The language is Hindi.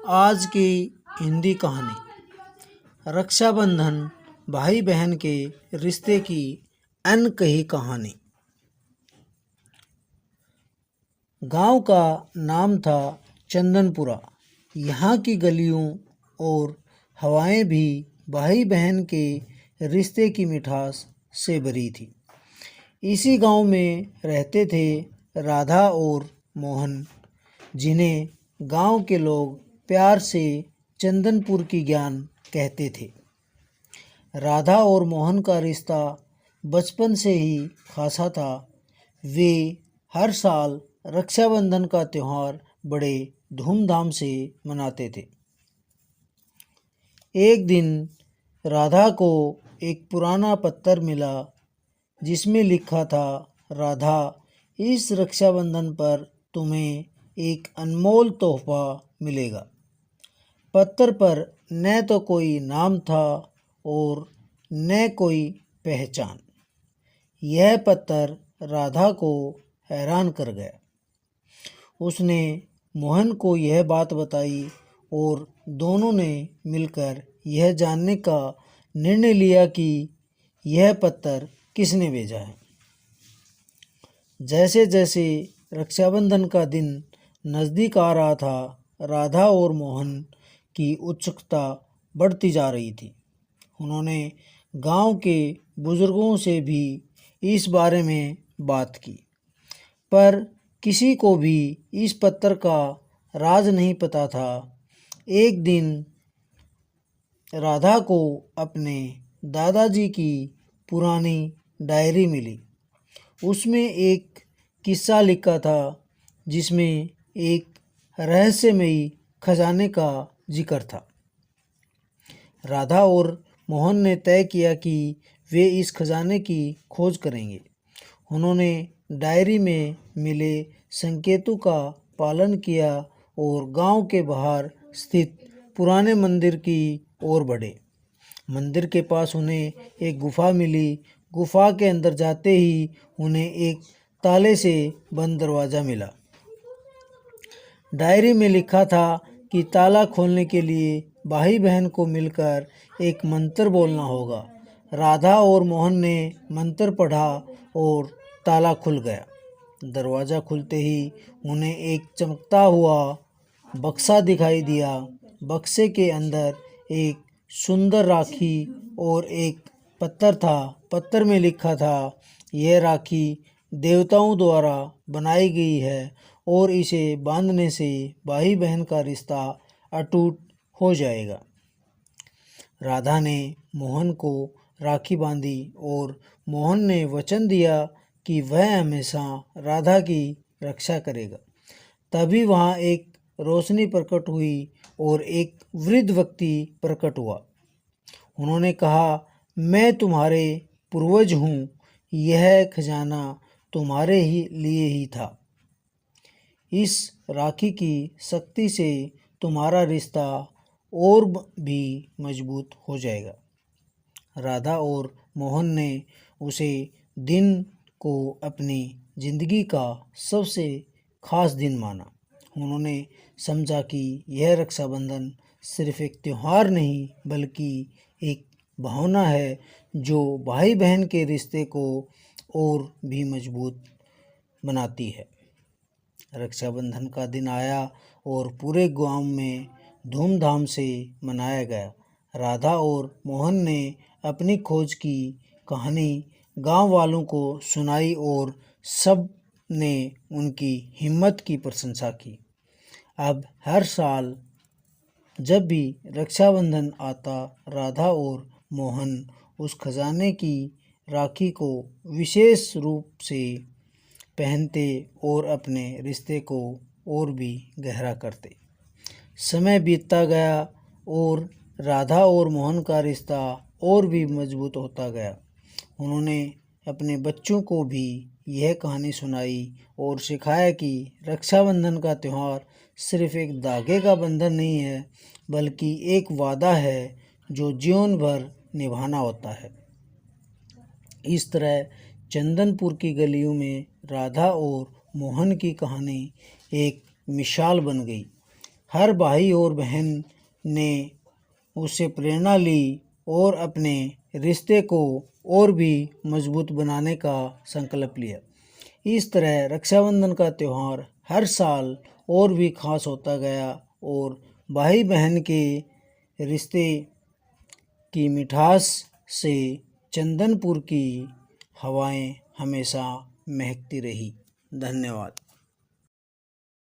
आज की हिंदी कहानी रक्षाबंधन भाई बहन के रिश्ते की अनकही कहानी। गांव का नाम था चंदनपुरा। यहाँ की गलियों और हवाएं भी भाई बहन के रिश्ते की मिठास से भरी थी। इसी गांव में रहते थे राधा और मोहन, जिन्हें गांव के लोग प्यार से चंदनपुर की ज्ञान कहते थे। राधा और मोहन का रिश्ता बचपन से ही खासा था। वे हर साल रक्षाबंधन का त्यौहार बड़े धूमधाम से मनाते थे। एक दिन राधा को एक पुराना पत्थर मिला जिसमें लिखा था, राधा, इस रक्षाबंधन पर तुम्हें एक अनमोल तोहफा मिलेगा। पत्थर पर न तो कोई नाम था और न कोई पहचान। यह पत्थर राधा को हैरान कर गया। उसने मोहन को यह बात बताई और दोनों ने मिलकर यह जानने का निर्णय लिया कि यह पत्थर किसने भेजा है। जैसे जैसे रक्षाबंधन का दिन नज़दीक आ रहा था, राधा और मोहन की उत्सुकता बढ़ती जा रही थी। उन्होंने गांव के बुजुर्गों से भी इस बारे में बात की, पर किसी को भी इस पत्थर का राज नहीं पता था। एक दिन राधा को अपने दादाजी की पुरानी डायरी मिली। उसमें एक किस्सा लिखा था जिसमें एक रहस्यमयी खजाने का जिक्र था। राधा और मोहन ने तय किया कि वे इस खजाने की खोज करेंगे। उन्होंने डायरी में मिले संकेतों का पालन किया और गांव के बाहर स्थित पुराने मंदिर की ओर बढ़े। मंदिर के पास उन्हें एक गुफा मिली। गुफा के अंदर जाते ही उन्हें एक ताले से बंद दरवाज़ा मिला। डायरी में लिखा था कि ताला खोलने के लिए भाई बहन को मिलकर एक मंत्र बोलना होगा। राधा और मोहन ने मंत्र पढ़ा और ताला खुल गया। दरवाज़ा खुलते ही उन्हें एक चमकता हुआ बक्सा दिखाई दिया। बक्से के अंदर एक सुंदर राखी और एक पत्थर था। पत्थर में लिखा था, यह राखी देवताओं द्वारा बनाई गई है और इसे बांधने से भाई बहन का रिश्ता अटूट हो जाएगा। राधा ने मोहन को राखी बांधी और मोहन ने वचन दिया कि वह हमेशा राधा की रक्षा करेगा। तभी वहाँ एक रोशनी प्रकट हुई और एक वृद्ध व्यक्ति प्रकट हुआ। उन्होंने कहा, मैं तुम्हारे पूर्वज हूँ। यह खजाना तुम्हारे ही लिए ही था। इस राखी की शक्ति से तुम्हारा रिश्ता और भी मजबूत हो जाएगा। राधा और मोहन ने उसे दिन को अपनी ज़िंदगी का सबसे खास दिन माना। उन्होंने समझा कि यह रक्षाबंधन सिर्फ एक त्यौहार नहीं बल्कि एक भावना है जो भाई बहन के रिश्ते को और भी मजबूत बनाती है। रक्षाबंधन का दिन आया और पूरे गांव में धूमधाम से मनाया गया। राधा और मोहन ने अपनी खोज की कहानी गांव वालों को सुनाई और सब ने उनकी हिम्मत की प्रशंसा की। अब हर साल जब भी रक्षाबंधन आता, राधा और मोहन उस खजाने की राखी को विशेष रूप से पहनते और अपने रिश्ते को और भी गहरा करते। समय बीतता गया और राधा और मोहन का रिश्ता और भी मजबूत होता गया। उन्होंने अपने बच्चों को भी यह कहानी सुनाई और सिखाया कि रक्षाबंधन का त्यौहार सिर्फ एक धागे का बंधन नहीं है बल्कि एक वादा है जो जीवन भर निभाना होता है। इस तरह चंदनपुर की गलियों में राधा और मोहन की कहानी एक मिसाल बन गई। हर भाई और बहन ने उससे प्रेरणा ली और अपने रिश्ते को और भी मजबूत बनाने का संकल्प लिया। इस तरह रक्षाबंधन का त्यौहार हर साल और भी खास होता गया और भाई बहन के रिश्ते की मिठास से चंदनपुर की हवाएं हमेशा महकती रही। धन्यवाद।